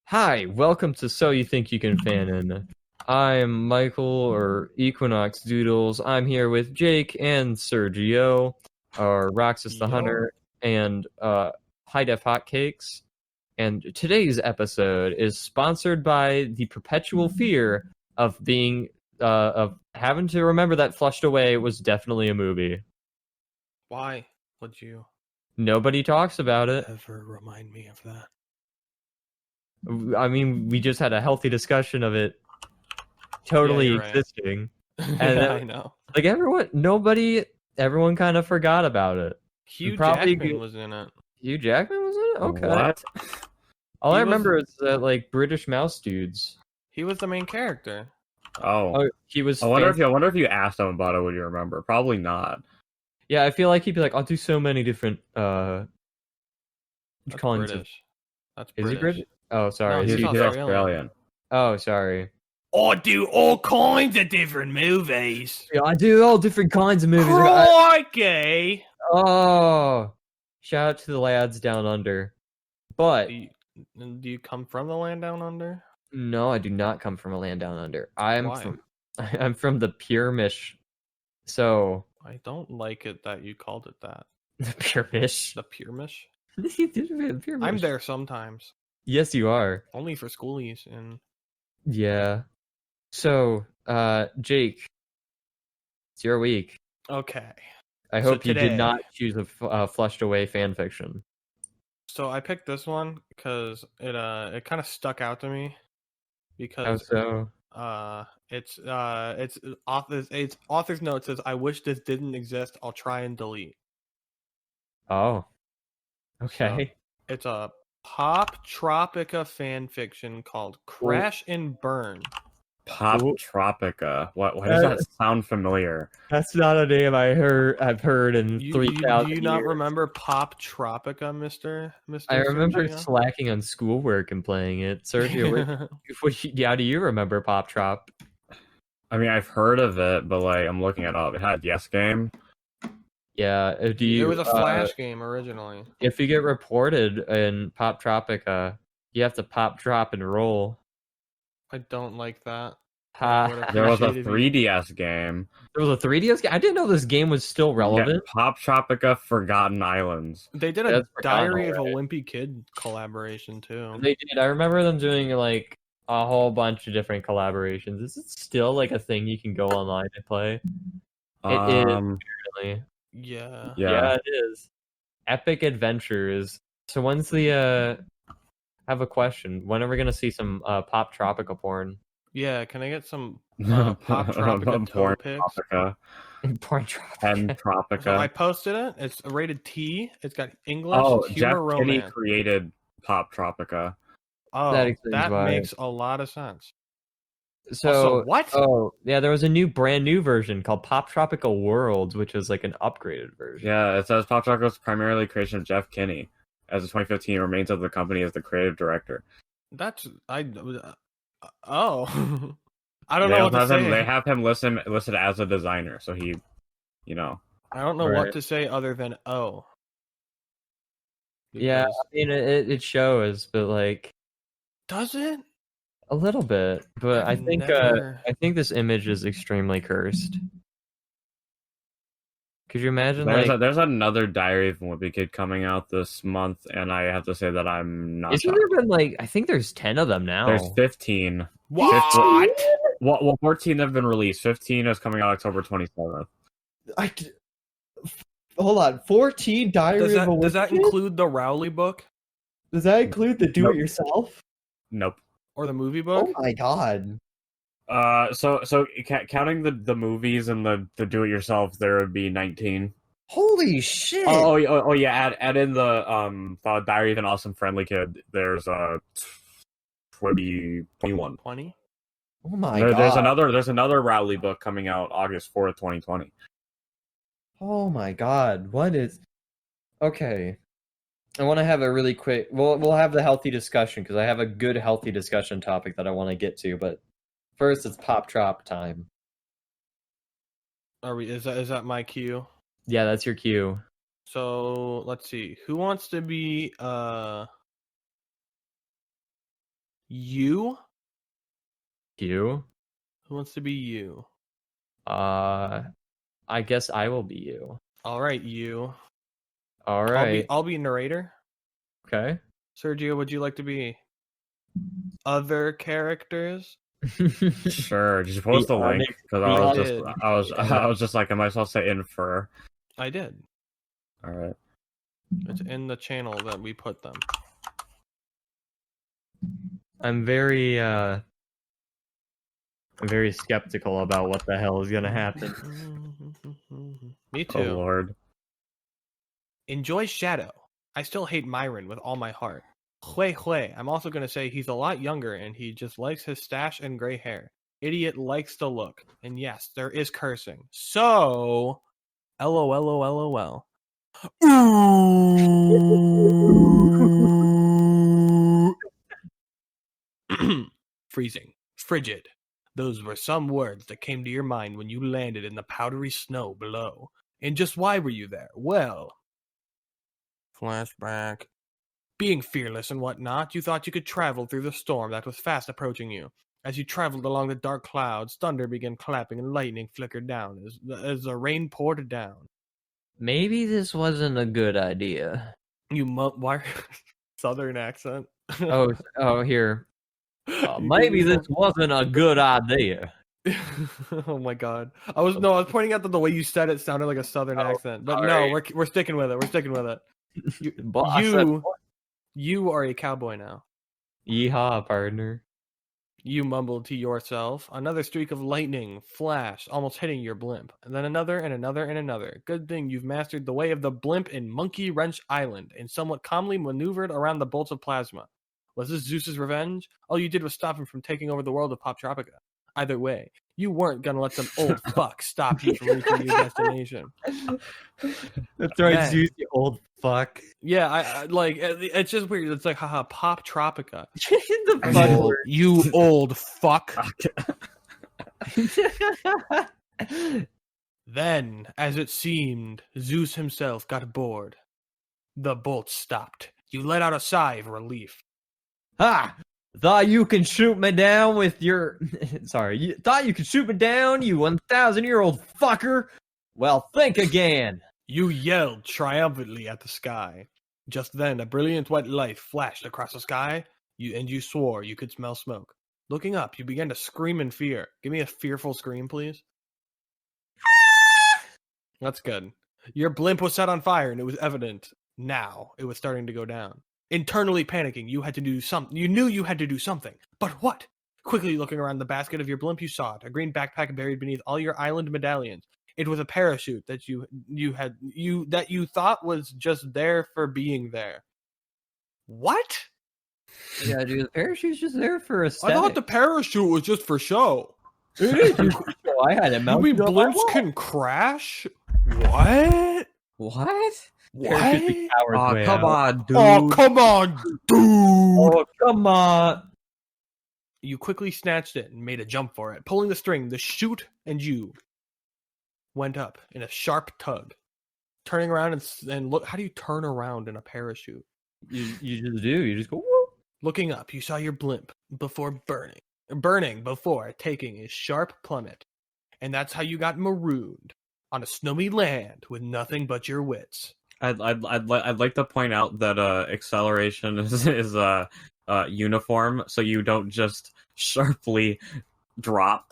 Hi, welcome to So You Think You Can Fanon. I'm Michael, or Equinox Doodles. I'm here with Jake and Sergio, or Roxas the Hunter, and High Def Hotcakes. And today's episode is sponsored by the perpetual fear of having to remember that Flushed Away was definitely a movie. Why would you Nobody talks about it. ever remind me of that? I mean, we just had a healthy discussion of it totally existing. Right. And I know. Like everyone kind of forgot about it. Hugh Jackman was in it. Hugh Jackman was in it? Okay. What? All I remember is like British Mouse dudes. He was the main character. Oh, he was. I wonder if you asked him about it, would you remember? Probably not. Yeah, I feel like he'd be like, I'll do so many different. That's British. That's British. Is he British? Oh, sorry. No, He's Australian. Oh, sorry. I do all kinds of different movies. Yeah, I do all different kinds of movies. Crikey! Oh, shout out to the lads down under. But Do you come from the land down under? no, I do not come from a land down under. I'm from the Puremish. So I don't like it that you called it that. the Puremish. The Puremish? Puremish. I'm there sometimes. Yes, you are. Only for schoolies and Yeah. So, Jake, it's your week. okay. I hope you did not choose a Flushed Away fan fiction. So I picked this one because it kind of stuck out to me because it's author's note says, I wish this didn't exist, I'll try and delete. Oh. Okay. So it's a Poptropica fan fiction called Crash and Burn. Poptropica. Why does that sound familiar? That's not a name I've heard in 3,000 Do you not remember Poptropica, Mr. I remember Sergio? slacking on schoolwork and playing it. Sergio, how do you remember Poptrop? I mean, I've heard of it, but like I'm looking it up. It had Yes Game. Yeah, it was a Flash game originally. If you get reported in Poptropica, you have to pop, drop, and roll. I don't like that. There was a 3DS game. There was a 3DS game? I didn't know this game was still relevant. Yeah, Poptropica Forgotten Islands. They did a Diary of a Wimpy Kid collaboration too. They did. I remember them doing like a whole bunch of different collaborations. Is it still like a thing you can go online and play? It is, apparently. Yeah, it is. Epic Adventures. So when's the I have a question. When are we gonna see some Poptropica porn? Yeah, can I get some Poptropica toe pics? Porntropica. So I posted it. It's rated T. It's got English, humor, Jeff romance. Kinney created Poptropica. Oh, that makes a lot of sense. So also, what? Oh, yeah, there was a brand new version called Poptropica Worlds, which is like an upgraded version. Yeah, it says Poptropica was primarily a creation of Jeff Kinney. As of 2015, he remains of the company as the creative director. I don't know what to say. They have him listed as a designer, so he, I don't know what to say other than because... Yeah, I mean it shows, but like, does it? A little bit, but I think this image is extremely cursed. Could you imagine? There's another Diary of a Wimpy Kid coming out this month, and I have to say that I'm not. Isn't there been I think there's 10 of them now. There's 15. What? Well, 14 have been released. 15 is coming out October 27th. Hold on, 14 Diary of a Wimpy Kid? Does that include the Rowley book? Does that include the Do-It-Yourself? Nope. Or the movie book? Oh my god. So counting the movies and the do-it-yourself, there would be 19. Holy shit! Oh yeah. Add in the Diary of an Awesome Friendly Kid. There's 21. 20. Oh my god. There's another Rowley book coming out August 4th, 2020. Oh my god. What is? Okay. I want to have a really quick. We'll have the healthy discussion because I have a good healthy discussion topic that I want to get to. But first, it's Pop Trop time. Are we? Is that my cue? Yeah, that's your cue. So let's see. Who wants to be You? You? Who wants to be you? I guess I will be you. All right, you. All right. I'll be narrator. Okay. Sergio, would you like to be other characters? Sure. Did you post the link? Because I was just like, am I supposed to infer? I did. All right. It's in the channel that we put them. I'm very skeptical about what the hell is gonna happen. Me too. Oh Lord. Enjoy Shadow. I still hate Myron with all my heart. Hui Hui. I'm also going to say he's a lot younger and he just likes his stash and gray hair. Idiot likes the look. And yes, there is cursing. So, LOL. Freezing. Frigid. Those were some words that came to your mind when you landed in the powdery snow below. And just why were you there? Well, flashback. Being fearless and whatnot, you thought you could travel through the storm that was fast approaching you. As you traveled along the dark clouds, thunder began clapping and lightning flickered down as the rain poured down. Maybe this wasn't a good idea. Why? Southern accent. Oh, here. Maybe this wasn't a good idea. Oh my god! I was pointing out that the way you said it sounded like a Southern accent, but no, we're sticking with it. We're sticking with it. You are a cowboy now. Yeehaw, partner. You mumbled to yourself. Another streak of lightning flashed, almost hitting your blimp. And then another and another and another. Good thing you've mastered the way of the blimp in Monkey Wrench Island and somewhat calmly maneuvered around the bolts of plasma. Was this Zeus's revenge? All you did was stop him from taking over the world of Poptropica. Either way, you weren't gonna let some old fuck stop you from reaching your destination. That's right, Zeus, you old fuck. Yeah, I like it's just weird. It's like, haha, Poptropica. You old fuck. Then, as it seemed, Zeus himself got bored. The bolts stopped. You let out a sigh of relief. Ha! Thought you can shoot me down with your... You thought you could shoot me down, you 1,000-year-old fucker? Well, think again. You yelled triumphantly at the sky. Just then, a brilliant white light flashed across the sky, and you swore you could smell smoke. Looking up, you began to scream in fear. Give me a fearful scream, please. That's good. Your blimp was set on fire, and it was evident now it was starting to go down. Internally panicking, you had to do something. You knew you had to do something. But what? Quickly looking around the basket of your blimp, you saw it. A green backpack buried beneath all your island medallions. It was a parachute that you thought was just there for being there. What? Yeah, dude, the parachute's just there for aesthetic. I thought the parachute was just for show. It is just for show. I had it mounted. You mean blimps can crash? What? What? Oh, come on, dude. Oh, come on, dude. Oh, come on. You quickly snatched it and made a jump for it. Pulling the string, the chute and you went up in a sharp tug. Turning around and look. How do you turn around in a parachute? You just do. You just go, whoop. Looking up, you saw your blimp before burning before taking a sharp plummet. And that's how you got marooned on a snowy land with nothing but your wits. I'd like to point out that acceleration is uniform, so you don't just sharply drop.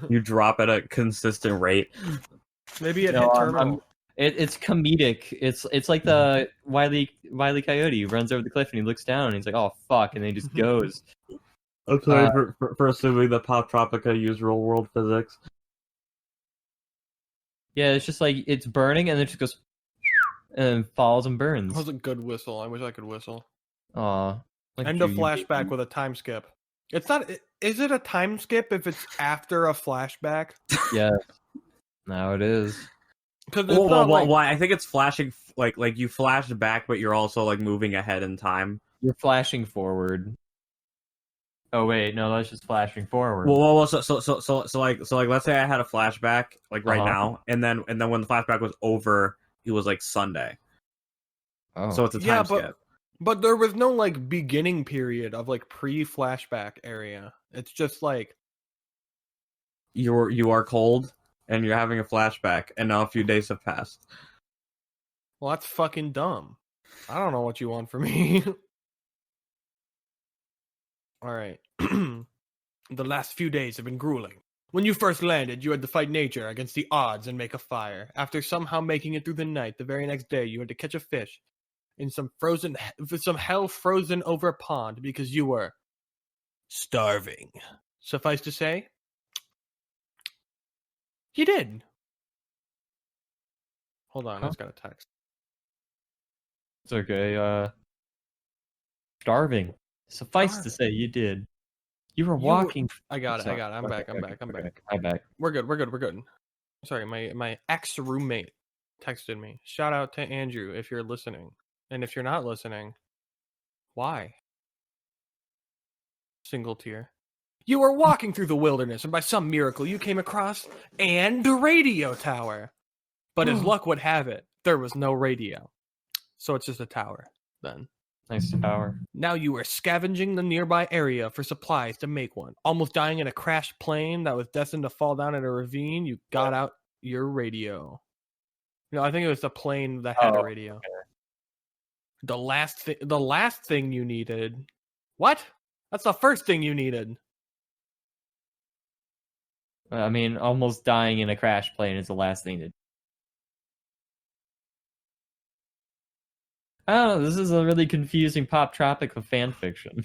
You drop at a consistent rate. Maybe it hit terminal. It's comedic. It's like the Wile E. Coyote who runs over the cliff and he looks down and he's like, oh fuck, and then he just goes. I'm sorry for assuming that Poptropica used real world physics. Yeah, it's just like it's burning and then it just goes and falls and burns. That was a good whistle. I wish I could whistle. Aw. End of flashback with a time skip. It's not. Is it a time skip if it's after a flashback? Yeah. Now it is. Well, I think it's flashing like you flashed back, but you're also like moving ahead in time. You're flashing forward. Oh wait, no, that's just flashing forward. Well, so like let's say I had a flashback like right now, and then when the flashback was over, it was like Sunday. Oh. So it's a time skip. But there was no like beginning period of like pre-flashback area. It's just like You are cold and you're having a flashback, and now a few days have passed. well, that's fucking dumb. I don't know what you want from me. All right. The last few days have been grueling. When you first landed, you had to fight nature against the odds and make a fire. After somehow making it through the night, the very next day you had to catch a fish in some hell frozen over pond because you were starving. Suffice to say, you did. Hold on, I just got a text. It's okay. Starving. Suffice to say, you did. You were walking. I got it. I'm back. I'm back. We're good. Sorry, my ex-roommate texted me. Shout out to Andrew if you're listening. And if you're not listening, why? Single tear. You were walking through the wilderness, and by some miracle you came across a radio tower. But as luck would have it, there was no radio. So it's just a tower, then. Nice tower. Now you were scavenging the nearby area for supplies to make one. Almost dying in a crashed plane that was destined to fall down in a ravine, you got out your radio. No, I think it was the plane that had a radio. Okay. The last thing you needed. What? That's the first thing you needed. I mean, almost dying in a crash plane is the last thing to. I don't know, this is a really confusing Poptropica fan fiction.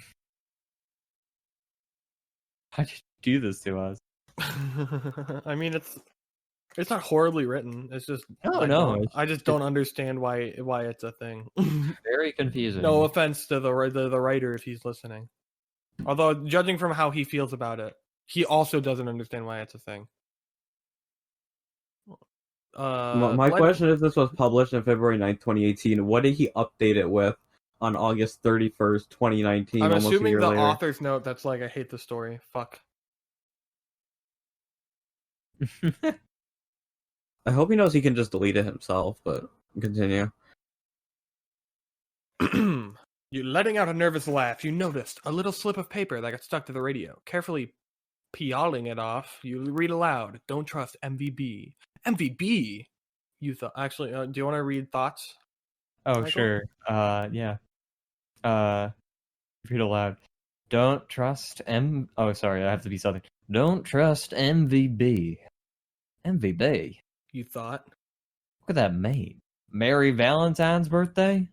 How'd you do this to us? I mean, it's not horribly written. It's just no. I just don't understand why it's a thing. Very confusing. No offense to the writer if he's listening. Although, judging from how he feels about it, he also doesn't understand why it's a thing. My question is, this was published on February 9th, 2018. What did he update it with on August 31st, 2019? I'm almost assuming a year the later? author's note that's like, I hate the story. Fuck. I hope he knows he can just delete it himself, but continue. You're letting out a nervous laugh. You noticed a little slip of paper that got stuck to the radio. Carefully peeling it off, you read aloud, "Don't trust MVB." MVB? You thought... Actually, do you want to read thoughts? Oh, Michael? sure. Yeah. Read aloud. Don't trust Oh, sorry, I have to be Southern. Don't trust MVB. MVB? You thought? What could that mean? Merry Valentine's birthday?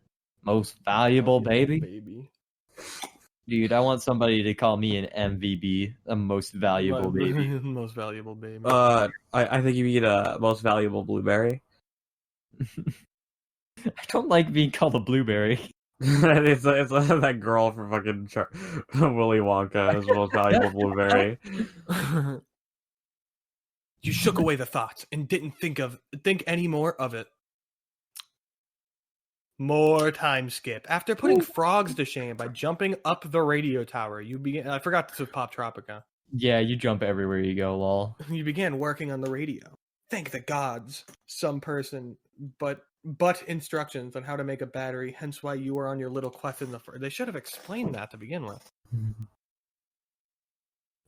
Most valuable baby? Dude, I want somebody to call me an MVB, a most valuable baby. Most valuable baby. I think you mean most valuable blueberry. I don't like being called a blueberry. it's that girl from fucking Willy Wonka is the most valuable blueberry. You shook away the thoughts and didn't think any more of it. More time skip. After putting frogs to shame by jumping up the radio tower, you began... I forgot this was Poptropica. Yeah, you jump everywhere you go, lol. You began working on the radio. Thank the gods. Some person, but instructions on how to make a battery, hence why you were on your little quest in the... They should have explained that to begin with.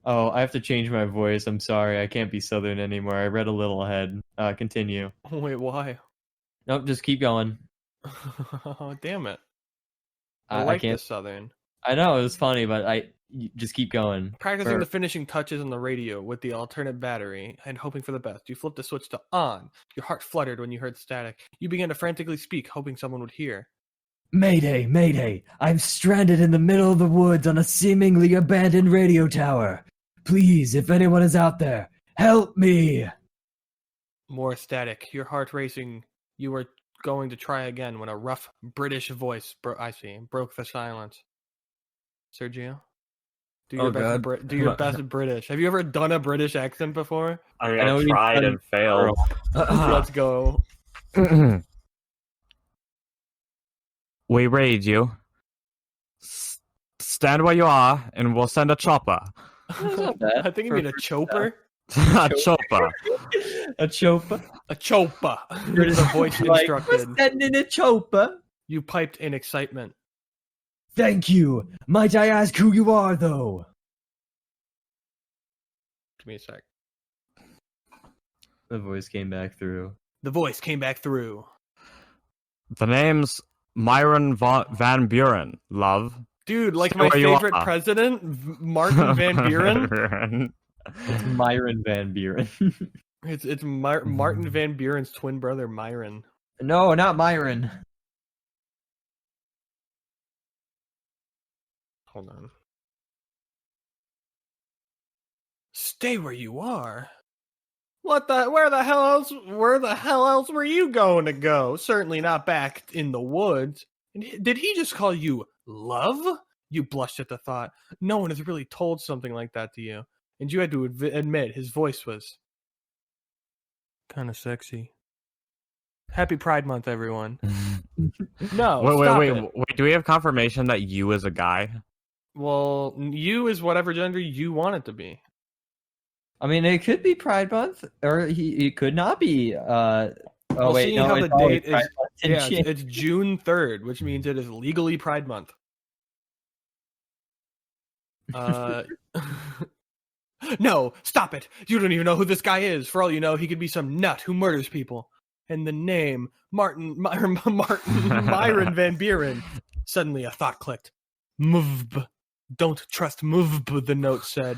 Oh, I have to change my voice. I'm sorry. I can't be Southern anymore. I read a little ahead. Continue. Wait, why? Nope, just keep going. Damn it. I like can't. this Southern. I know, it was funny, but just keep going. Practicing the finishing touches on the radio with the alternate battery and hoping for the best. You flipped the switch to on. Your heart fluttered when you heard static. You began to frantically speak, hoping someone would hear. Mayday, mayday. I'm stranded in the middle of the woods on a seemingly abandoned radio tower. Please, if anyone is out there, help me. More static, your heart racing. You were going to try again when a rough British voice broke the silence. Sergio, do your best British. Have you ever done a British accent before? I mean, I tried and failed. Let's go. We raid you. Stand where you are, and we'll send a chopper. I think you mean a choper. A chopper. A chopper? A chopa. You're the voice instructed. We're sending a chopper. You piped in excitement. Thank you. Might I ask who you are, though? Give me a sec. The voice came back through. The voice came back through. The name's Myron Van Buren, love. Dude, like So my where you favorite are. president, Martin Van Buren. It's Myron Van Buren. It's Martin Van Buren's twin brother, Myron. No, not Myron. Hold on. Stay where you are. What the? Where the hell else? Where the hell else were you going to go? Certainly not back in the woods. Did he just call you love? You blushed at the thought. No one has really told something like that to you, and you had to admit his voice was kind of sexy. Happy Pride Month, everyone. No, wait. Do we have confirmation that you is a guy? Well, you is whatever gender you want it to be. I mean, it could be Pride Month, or he could not be. Well, Wait, seeing no, how it's the always date is, Pride Month in yeah, Jan- it's June 3rd, which means it is legally Pride Month. No, stop it! You don't even know who this guy is. For all you know, he could be some nut who murders people. And the name Myron Van Buren. Suddenly, a thought clicked. Mvb. Don't trust Mvb, the note said.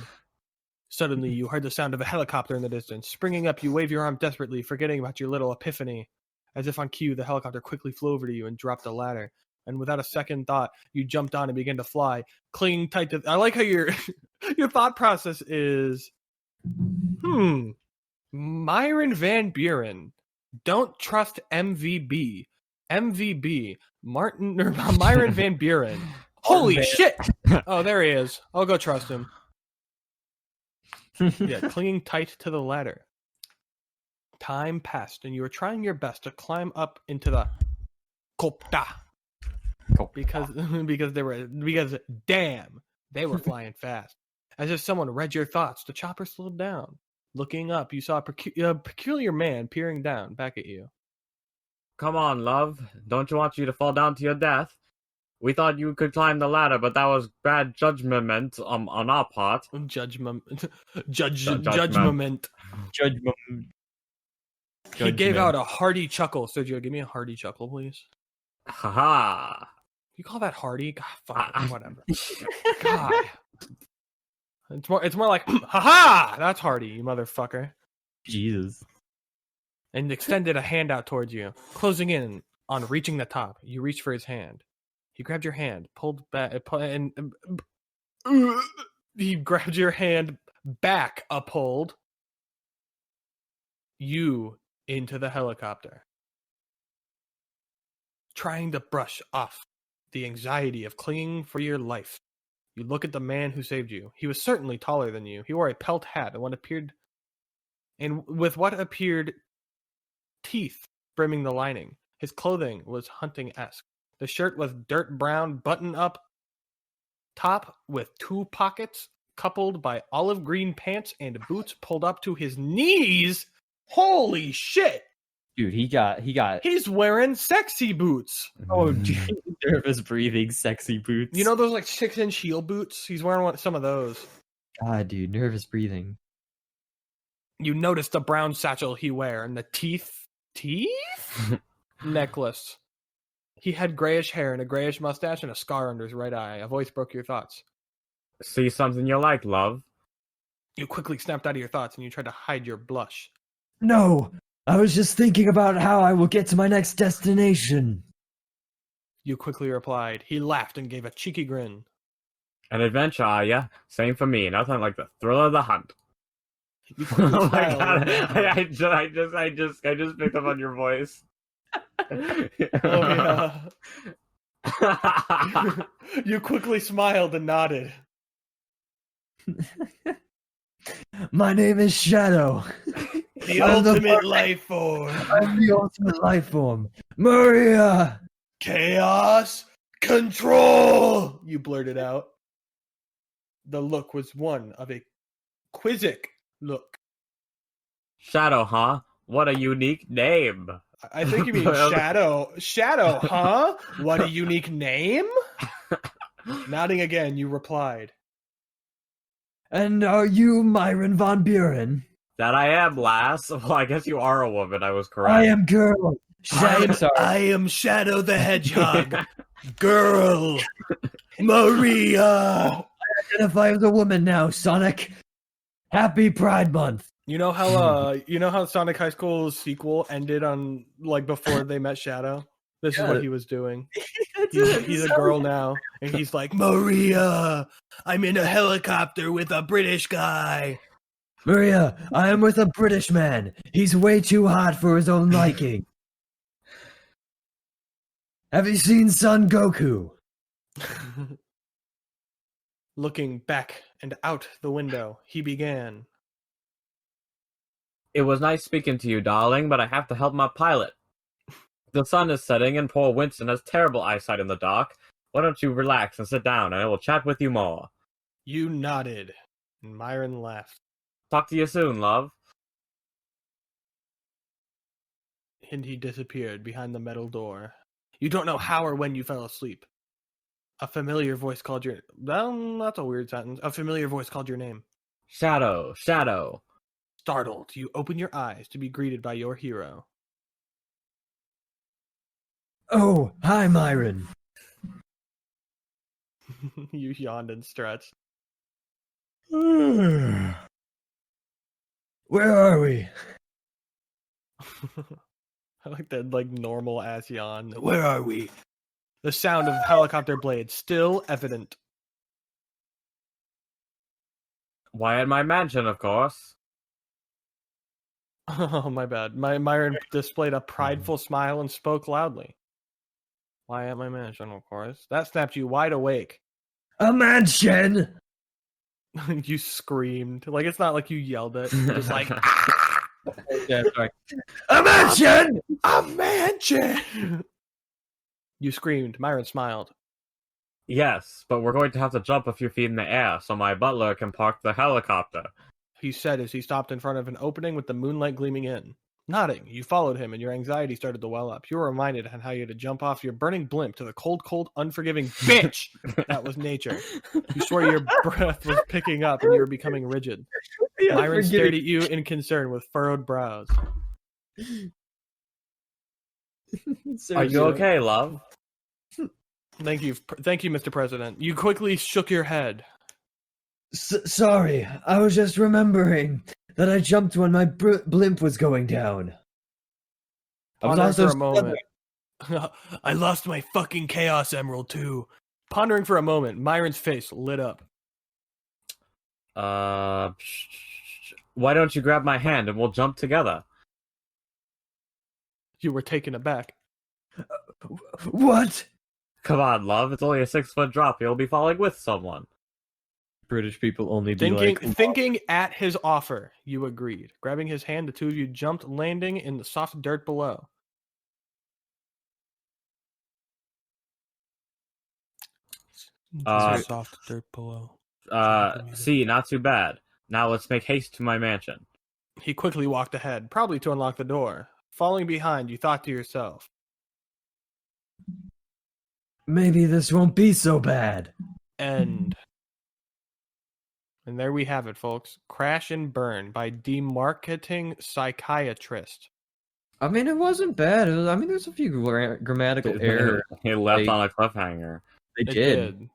Suddenly, you heard the sound of a helicopter in the distance. Springing up, you wave your arm desperately, forgetting about your little epiphany. As if on cue, the helicopter quickly flew over to you and dropped a ladder. And without a second thought, you jumped on and began to fly, clinging tight to... I like how your thought process is... Myron Van Buren. Don't trust MVB. MVB. Myron Van Buren. Holy shit! Oh, there he is. I'll go trust him. Yeah, clinging tight to the ladder. Time passed, and you were trying your best to climb up into the copter. Because damn, they were flying fast. As if someone read your thoughts, the chopper slowed down. Looking up, you saw a peculiar man peering down back at you. Come on, love. Don't you want you to fall down to your death? We thought you could climb the ladder, but that was bad judgment on our part. Judgment. Judgment. He gave out a hearty chuckle. Sergio, give me a hearty chuckle, please. Haha. You call that hearty? God, fuck it, whatever. God. It's more like, haha! That's hearty, you motherfucker. Jesus. And extended a hand out towards you, closing in on reaching the top. You reached for his hand. He grabbed your hand, pulled back, and he grabbed your hand back, uphold you into the helicopter, trying to brush off the anxiety of clinging for your life. You look at the man who saved you. He was certainly taller than you. He wore a pelt hat with what appeared teeth brimming the lining. His clothing was hunting-esque. The shirt was dirt brown button-up top with 2 pockets, coupled by olive green pants and boots pulled up to his knees. Holy shit! Dude, He's wearing sexy boots. Oh, dude, nervous breathing, sexy boots. You know those like 6-inch heel boots? He's wearing some of those. God, dude, nervous breathing. You notice the brown satchel he wear and the teeth necklace. He had grayish hair and a grayish mustache and a scar under his right eye. A voice broke your thoughts. See something you like, love? You quickly snapped out of your thoughts and you tried to hide your blush. No, I was just thinking about how I will get to my next destination. You quickly replied. He laughed and gave a cheeky grin. An adventure, are ya? Same for me. Nothing like the thrill of the hunt. You quickly Oh my smiled. god! I just picked up on your voice. Oh, yeah. You quickly smiled and nodded. My name is Shadow. The I'm ultimate life form. I'm the ultimate life form. Maria! Chaos control! You blurted out. The look was one of a quizzic look. Shadow, huh? What a unique name. I think you mean Shadow. Shadow, huh? What a unique name? Nodding again, you replied. And are you Myron von Buren? That I am, lass. Well, I guess you are a woman. I was correct. I am girl. I am Shadow the Hedgehog. Girl. Maria. Identify as a woman now, Sonic. Happy Pride Month. You know how Sonic High School's sequel ended on like before they met Shadow? This is what he was doing. He's a girl now, and he's like, Maria, I'm in a helicopter with a British guy. Maria, I am with a British man. He's way too hot for his own liking. Have you seen Son Goku? Looking back and out the window, he began. It was nice speaking to you, darling, but I have to help my pilot. The sun is setting and poor Winston has terrible eyesight in the dark. Why don't you relax and sit down and I will chat with you more. You nodded, and Myron laughed. Talk to you soon, love. And he disappeared behind the metal door. You don't know how or when you fell asleep. A familiar voice called your... Well, that's a weird sentence. A familiar voice called your name. Shadow, Shadow. Startled, you open your eyes to be greeted by your hero. Oh, hi, Myron. You yawned and stretched. Where are we? I like that normal ass yawn. Where are we? The sound of helicopter blades still evident. Why at my mansion, of course. Oh, my bad. Myron displayed a prideful smile and spoke loudly. Why at my mansion, of course. That snapped you wide awake. A mansion! You screamed. Like, it's not like you yelled it. You're just like, ah! Yeah, sorry. A mansion! A mansion! You screamed. Myron smiled. Yes, but we're going to have to jump a few feet in the air so my butler can park the helicopter. He said as he stopped in front of an opening with the moonlight gleaming in. Nodding, you followed him and your anxiety started to well up. You were reminded on how you had to jump off your burning blimp to the cold, unforgiving bitch that was nature. You swore your breath was picking up and you were becoming rigid. Myron stared at you in concern with furrowed brows. Are you okay, love? Thank you, Mr. President. You quickly shook your head. Sorry, I was just remembering that I jumped when my blimp was going down. I was Pondering also for a moment. I lost my fucking Chaos Emerald too. Pondering for a moment, Myron's face lit up. Why don't you grab my hand and we'll jump together? You were taken aback. What? Come on, love. It's only a 6-foot drop. You'll be falling with someone. British people only be Thinking at his offer, you agreed. Grabbing his hand, the two of you jumped, landing in the soft dirt below. Soft dirt below. See, not too bad. Now let's make haste to my mansion. He quickly walked ahead, probably to unlock the door. Falling behind, you thought to yourself, maybe this won't be so bad. End. And there we have it, folks. Crash and Burn by Demarketing Psychiatrist. I mean, it wasn't bad. There's a few grammatical errors. He left on a cliffhanger. They did.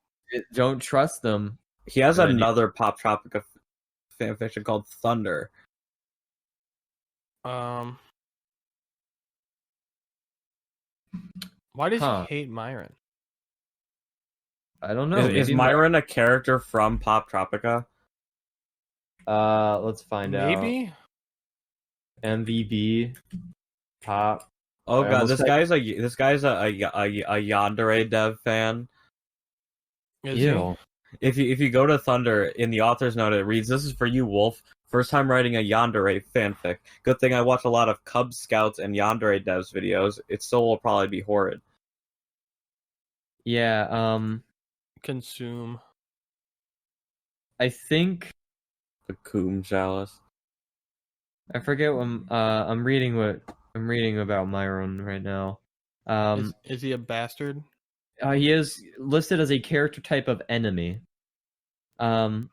Don't trust them. He has another Poptropica fanfiction called Thunder. Why does he hate Myron? I don't know. Is Myron a character from Poptropica? Let's find out. Maybe. MVB Pop. Oh god, this guy's a Yandere dev fan. Ew. If you go to Thunder, in the author's note it reads, "This is for you, Wolf. First time writing a Yandere fanfic. Good thing I watch a lot of Cub Scouts and Yandere devs videos. It still will probably be horrid." Yeah, Consume. I think The Coom Chalice. I forget what I'm reading about Myron right now. Is he a bastard? He is listed as a character type of enemy. He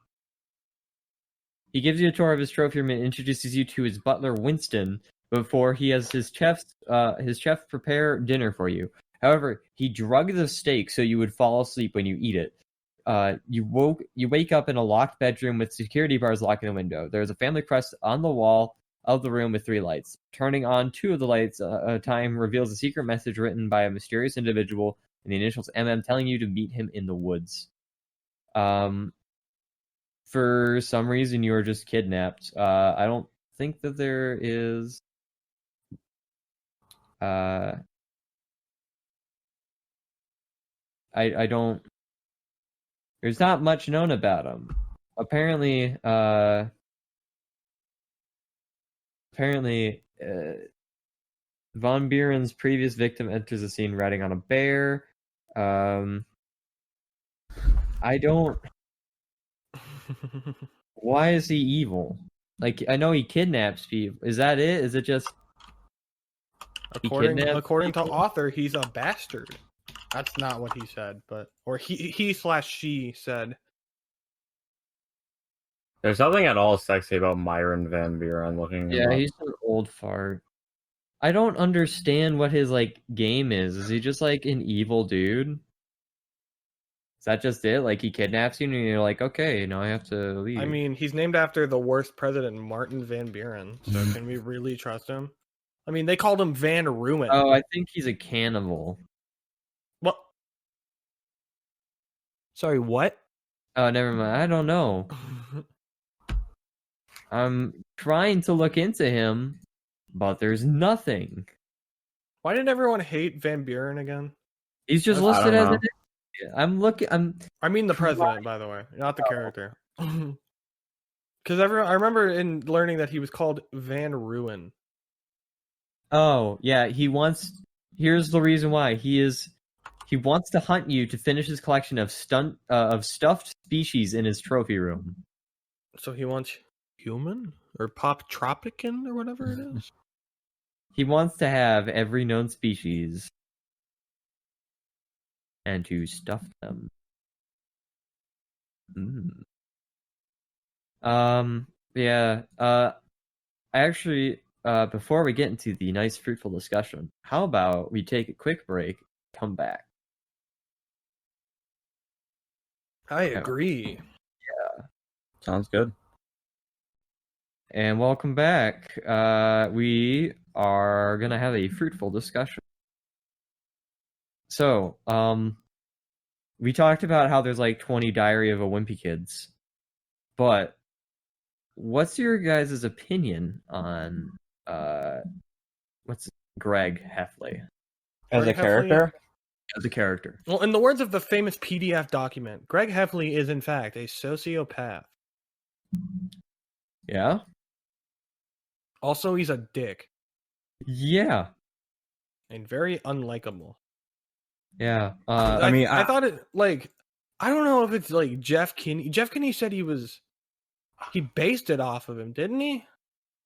gives you a tour of his trophy room and introduces you to his butler Winston before he has his chef prepare dinner for you. However, he drugged the steak so you would fall asleep when you eat it. You wake up in a locked bedroom with security bars locking the window. There's a family crest on the wall of the room with 3 lights. Turning on 2 of the lights at a time reveals a secret message written by a mysterious individual in the initials MM telling you to meet him in the woods. For some reason, you were just kidnapped. I don't think that there is... I don't... There's not much known about him. Apparently, Von Buren's previous victim enters the scene riding on a bear. I don't... Why is he evil? Like, I know he kidnaps people. Is that it? Is it just... According to author, he's a bastard. That's not what he said, but... Or he/she said. There's nothing at all sexy about Myron Van Buren looking. Yeah, he's an old fart. I don't understand what his like game is. Is he just like an evil dude? Is that just it? Like he kidnaps you and you're like, okay, now I have to leave. I mean, he's named after the worst president, Martin Van Buren. So can we really trust him? I mean, they called him Van Ruin. Oh, I think he's a cannibal. What? Sorry, what? Oh, never mind. I don't know. I'm trying to look into him, but there's nothing. Why did everyone hate Van Buren again? He's just listed as an idiot. I mean the president, by the way, not the character. Because I remember in learning that he was called Van Ruin. Oh, yeah, here's the reason why. He wants to hunt you to finish his collection of stuffed species in his trophy room. So he wants human or Poptropican or whatever it is. He wants to have every known species and to stuff them. Yeah. Actually, before we get into the nice, fruitful discussion, how about we take a quick break, come back? I agree. Yeah. Sounds good. And welcome back. We are gonna have a fruitful discussion. So, we talked about how there's like 20 Diary of a Wimpy Kids, but what's your guys' opinion on what's Greg Heffley As a character? as a character? Well, in the words of the famous PDF document, Greg Heffley is in fact a sociopath. Yeah. Also, he's a dick Yeah. and very unlikable. Yeah. I thought it like I don't know if it's like Jeff Kinney. Jeff Kinney said he based it off of him, didn't he?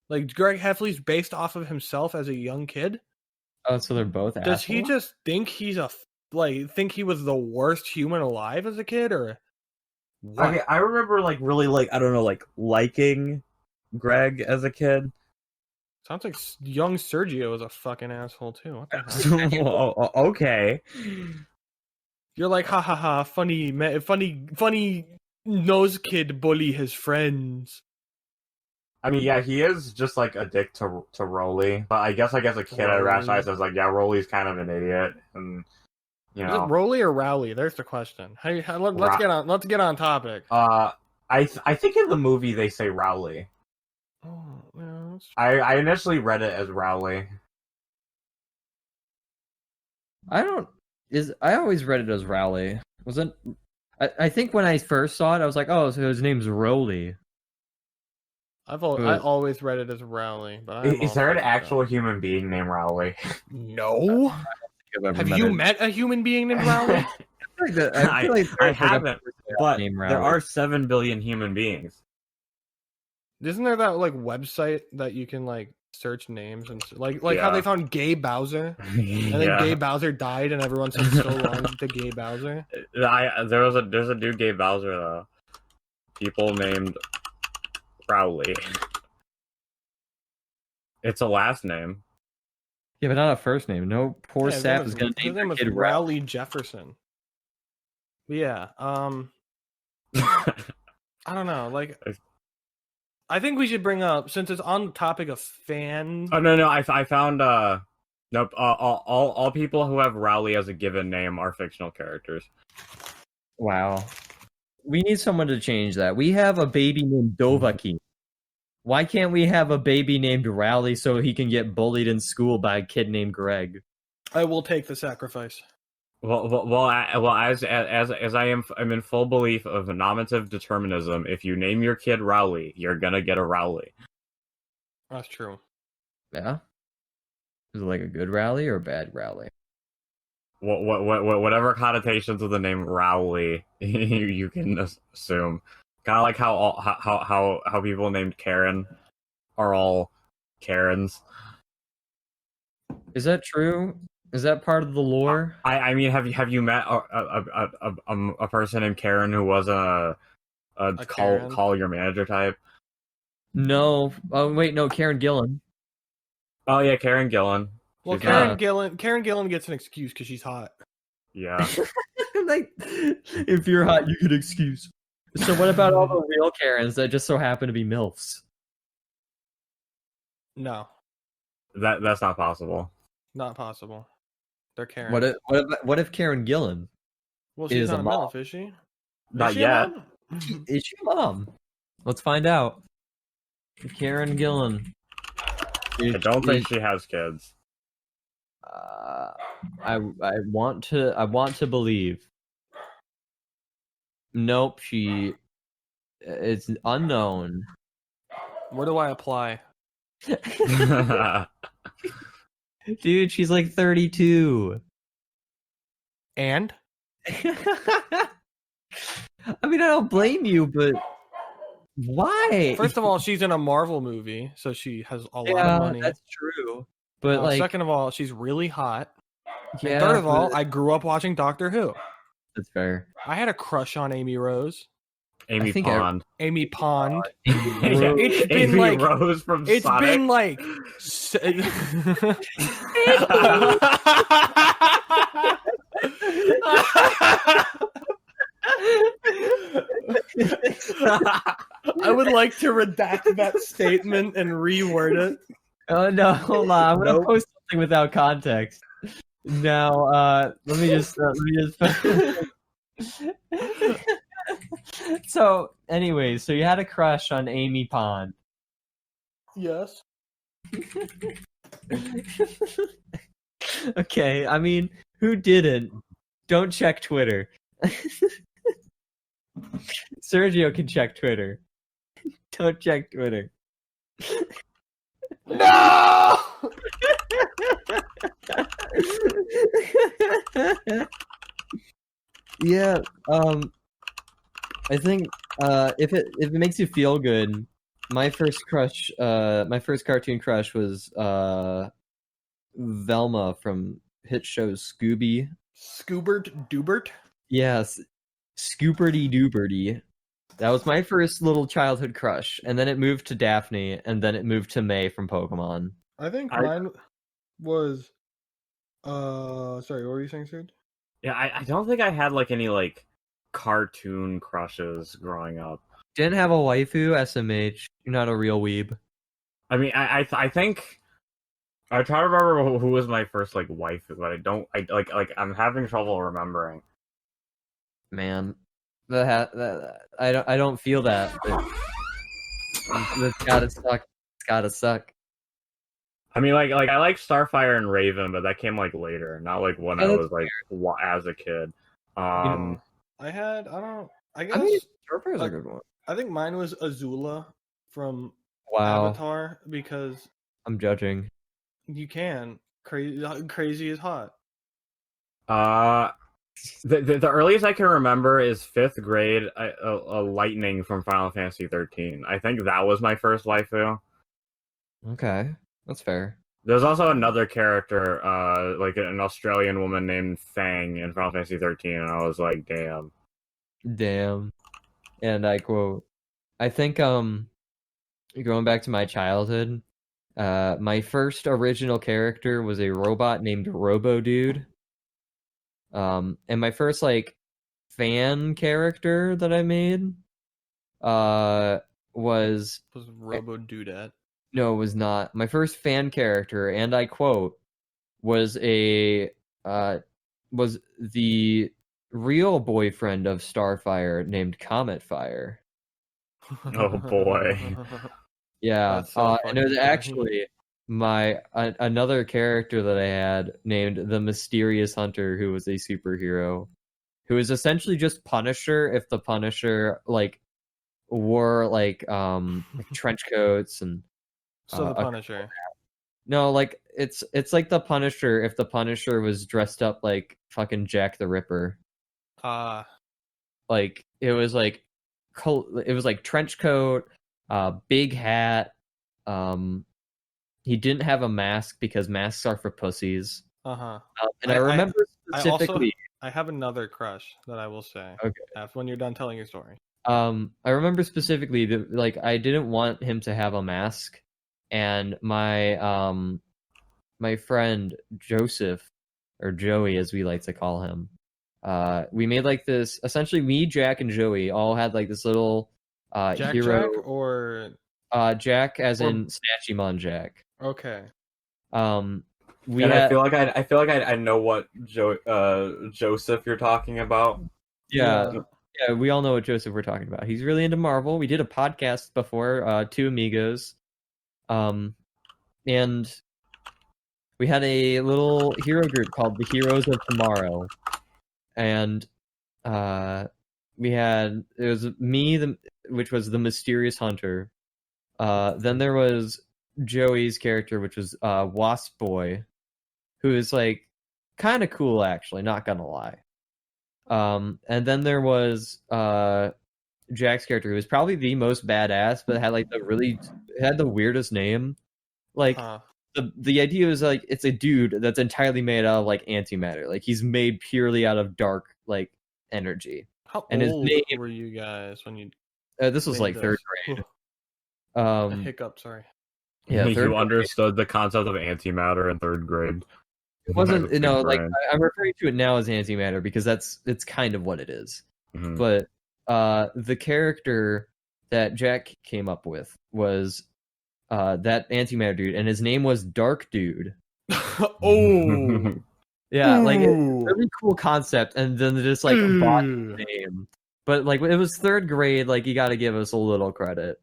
Like Greg Heffley's based off of himself as a young kid. Oh, so they're both assholes? Does he just think think he was the worst human alive as a kid, or what? I mean, I remember really liking Greg as a kid. Sounds like young Sergio is a fucking asshole too. What the hell? Okay. You're like, ha ha ha, funny nose kid bully his friends. I mean, yeah, he is just like a dick to Rolly. But I guess a kid I rationalized as like, yeah, Rolly's kind of an idiot, and you know. Is it Rolly or Rowley? There's the question. Let's get on topic. I think in the movie they say Rowley. Oh, yeah, I initially read it as Rowley. I always read it as Rowley. Wasn't I think when I first saw it, I was like, oh, so his name's Rolly. I always read it as Rowley, but Is there an actual human being named Rowley? No. Have you met a human being named Rowley? I haven't, but there are 7 billion human beings. Isn't there that like website that you can like search names and like how they found Gay Bowser, and then Yeah. Gay Bowser died, and everyone said so long to Gay Bowser. There's a dude Gay Bowser though. People named Rowley. It's a last name. Yeah, but not a first name. No poor Yeah, his sap name is was- going to his name name their was kid Rowley Jefferson. But yeah, I don't know. Like, I think we should bring up, since it's on the topic of fan. Oh no, I found nope. All people who have Rowley as a given name are fictional characters. Wow. We need someone to change that. We have a baby named Dovahkiin. Why can't we have a baby named Rowley so he can get bullied in school by a kid named Greg? I will take the sacrifice. As I'm in full belief of nominative determinism. If you name your kid Rowley, you're gonna get a Rowley. That's true. Yeah? Is it like a good Rowley or a bad Rowley? Whatever connotations of the name Rowley you can assume. Kind of like how people named Karen are all Karens. Is that true? Is that part of the lore? I mean, have you met a person named Karen who was a Karen? call your manager type? No. Oh, wait, no, Karen Gillan. Oh yeah, Karen Gillan. Well, She's Karen not- Gillan gets an excuse because she's hot. Yeah. Like, if you're hot, you get excuse. So what about all the real Karens that just so happen to be MILFs? No, That's not possible. not possible. They're Karen. What if Karen Gillan Well, she's is not a a mom? MILF, is she? Not Is she a yet. mom? is she a mom? Let's find out. Karen Gillan. I don't think she has kids. I want to believe. Nope, it's unknown. Where do I apply? Dude, she's like 32. And I mean, I don't blame you, but why? first of all, she's in a Marvel movie, so she has a lot yeah, of money. that's true. But like, Second of all, she's really hot. yeah, And third of all, but- I grew up watching Doctor Who. that's fair. I had a crush on Amy Rose. Amy I think Pond. Amy Pond. Rose. It's been Amy like Rose from it's Sonic. been like I would like to redact that statement and reword it. Oh no, hold on. I'm gonna Nope. post something without context. Now, let me just. So, anyway, so you had a crush on Amy Pond. Yes. Okay, I mean, who didn't? Don't check Twitter. Sergio can check Twitter. Don't check Twitter. No! Yeah, I think if it makes you feel good, my first cartoon crush was Velma from hit show Scooby. Scoobert Dubert? Yes, Scooperty Dooberty. That was my first little childhood crush, and then it moved to Daphne, and then it moved to May from Pokemon. I think I- mine was sorry, what were you saying, Sid? Yeah, I don't think I had like any like cartoon crushes growing up. Didn't have a waifu, SMH. You're not a real weeb. I mean, I think I try to remember who was my first like wife, but I'm having trouble remembering. Man, that I don't feel that. But that's gotta suck. It's gotta suck. I mean, like I like Starfire and Raven, but that came like later, not like when I that's was like as a kid. I guess I mean, Starfire's a good one. I think mine was Azula from Wow, Avatar because I'm judging. you can crazy is hot. The earliest I can remember is 5th grade. A Lightning from Final Fantasy 13. I think that was my first waifu. Okay, That's fair. There's also another character, like an Australian woman named Fang in Final Fantasy 13, and I was like, damn. Damn. And I quote, I think going back to my childhood, my first original character was a robot named Robo Dude. And my first like fan character that I made was Robo Dudette. no, it was not. My first fan character, and I quote, was the real boyfriend of Starfire named Comet Fire. Oh boy. Yeah, That's so and it was fucking funny. actually my another character that I had named the Mysterious Hunter, who was a superhero, who is essentially just Punisher if the Punisher like wore like trench coats and So the a- Punisher. no, like it's like the Punisher if the Punisher was dressed up like fucking Jack the Ripper. Like it was like trench coat, big hat. He didn't have a mask because masks are for pussies. Uh-huh. And I remember specifically. I have another crush that I will say. Okay. After when you're done telling your story. I remember specifically that like I didn't want him to have a mask, and my my friend Joseph, or Joey as we like to call him, we made like this. Essentially, me, Jack, and Joey all had like this little Jack hero. Jack or Jack as or- in Snatchymon Jack. okay. We And had, I feel like I know what Joseph you're talking about. yeah, we all know what Joseph we're talking about. He's really into Marvel. We did a podcast before, Two Amigos, and we had a little hero group called the Heroes of Tomorrow, and it was me, which was the Mysterious Hunter. Then there was Joey's character, which was Wasp Boy, who is like kind of cool, actually, not gonna lie. And then there was Jack's character, who was probably the most badass, but had like had the weirdest name. Like the idea was like it's a dude that's entirely made out of like antimatter. Like he's made purely out of dark like energy. How And his old name- were you guys when you This was made like third this? grade. A hiccup, sorry. Yeah, third You grade. understood the concept of antimatter in third grade. It wasn't, Fifth like grade. I'm referring to it now as antimatter because it's kind of what it is. Mhm. But the character that Jack came up with was that antimatter dude, and his name was Dark Dude. Oh. Yeah, like Ooh. really cool concept, and then just like body name. But like it was third grade, like you got to give us a little credit.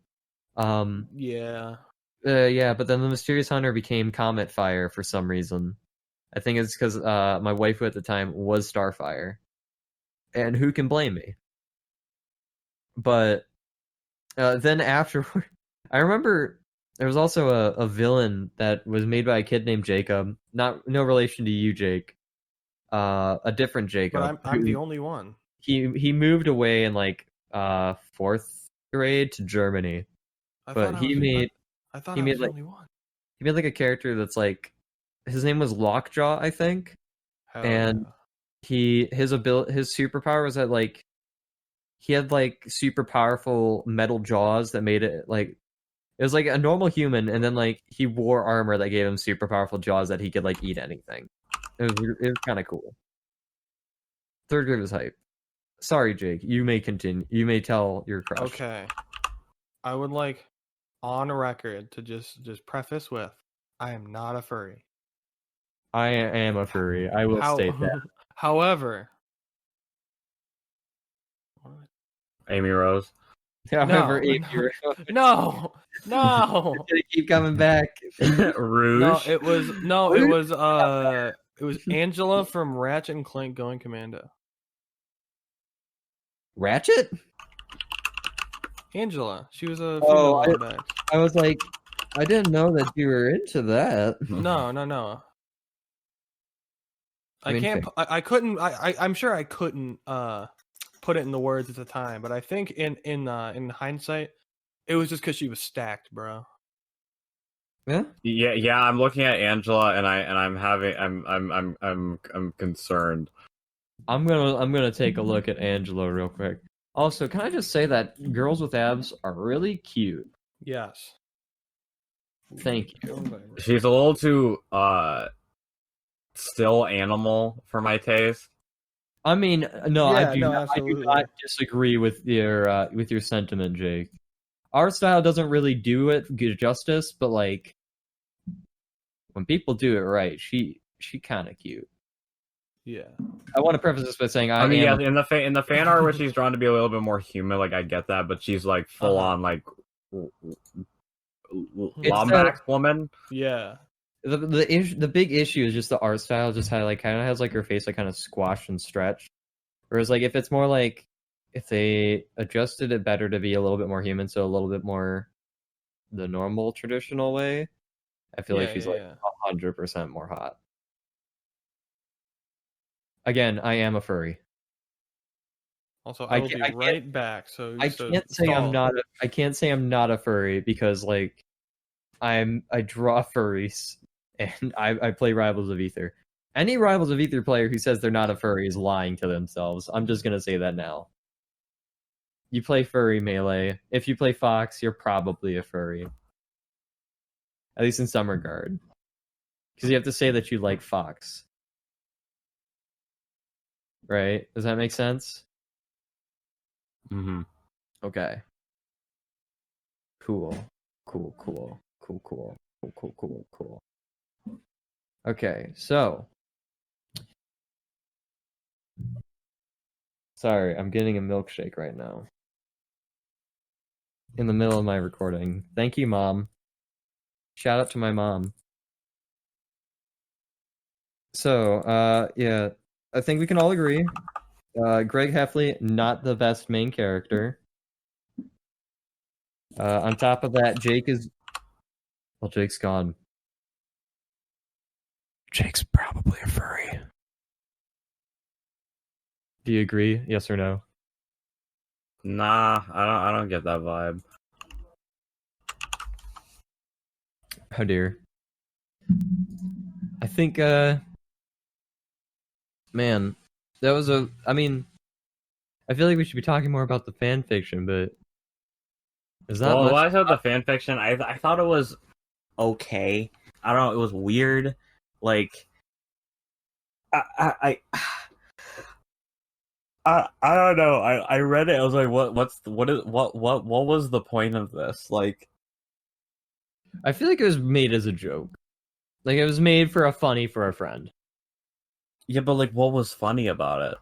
Yeah. Yeah, but then the Mysterious Hunter became Comet Fire for some reason. I think it's because my waifu at the time was Starfire, and who can blame me? But then afterward, I remember there was also a villain that was made by a kid named Jacob. No relation to you, Jake. A different Jacob. But I'm the only one. He moved away in like fourth grade to Germany. I But thought he made I thought he I made, was like- the only one. he made like a character that's like his name was Lockjaw, I think. Hell And his superpower was that like he had like super powerful metal jaws that made it like it was like a normal human, and then like he wore armor that gave him super powerful jaws that he could like eat anything. It was kind of cool. Third grade was hype. Sorry, Jake. You may continue. You may tell your crush. Okay. I would like on record to just preface with I am not a furry. I am a furry. I will state that. However, Amy Rose. However, no. if you're no, gonna keep coming back. Rouge. no, it was Angela from Ratchet and Clank Going Commando. Ratchet? Angela, she was a Oh, female back. I was like, I didn't know that you were into that. No. I mean, fair. I couldn't. I'm sure I couldn't put it in the words at the time, but I think in hindsight, it was just because she was stacked, bro. Yeah. I'm looking at Angela, and I'm concerned. I'm gonna take a look at Angela real quick. Also, can I just say that girls with abs are really cute? Yes. Thank you. She's a little too still animal for my taste. I mean, no, Yeah, I do no, not absolutely. disagree with your sentiment, Jake. Our style doesn't really do it good justice, but like when people do it right, she kind of cute. Yeah. I want to preface this by saying I mean, yeah, in the fan art where she's drawn to be a little bit more human, like I get that, but she's like full on like Lombax woman. Yeah. The big issue is just the art style, just how like kind of has like her face like kind of squashed and stretched. Whereas like if it's more like if they adjusted it better to be a little bit more human, so a little bit more the normal traditional way, I feel like she's like 100% more hot. Again, I am a furry. Also, I will be right back. So I can't say I'm not. I can't say I'm not a furry because like I draw furries and I play Rivals of Ether. Any Rivals of Ether player who says they're not a furry is lying to themselves. I'm just gonna say that now. You play furry melee. If you play Fox, you're probably a furry. At least in some regard. Because you have to say that you like Fox. Right? Does that make sense? Mm-hmm. Okay. Cool. Okay, so. Sorry, I'm getting a milkshake right now. In the middle of my recording. Thank you, Mom. Shout out to my mom. So, yeah, I think we can all agree. Greg Heffley, not the best main character. On top of that, Jake is... Well, Jake's gone. Jake's probably a furry. Do you agree? Yes or no? Nah, I don't get that vibe. Oh dear. I think, man, that was a... I mean, I feel like we should be talking more about the fan fiction, but... There's not much... When I saw the fan fiction, I thought it was okay. I don't know, it was weird. Like, I don't know. I read it. I was like, what was the point of this? Like, I feel like it was made as a joke. Like it was made for a friend. Yeah, but like, what was funny about it?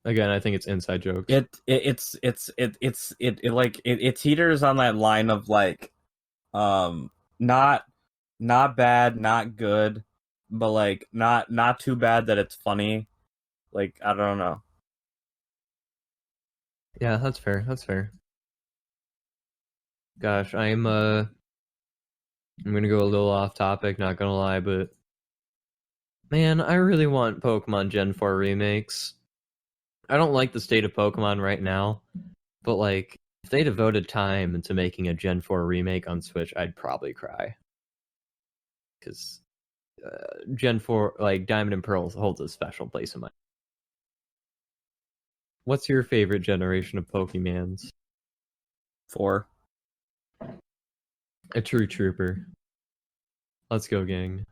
Again, I think it's inside jokes. It teeters on that line of like, not bad, not good, but like not too bad that it's funny. Like, I don't know. Yeah, that's fair. Gosh, I'm gonna go a little off topic, not gonna lie, but man, I really want Pokemon Gen 4 remakes. I don't like the state of Pokemon right now, but like if they devoted time into making a Gen 4 remake on Switch, I'd probably cry. Because Gen 4, like Diamond and Pearl, holds a special place in my... What's your favorite generation of Pokemans? 4. A true trooper. Let's go, gang.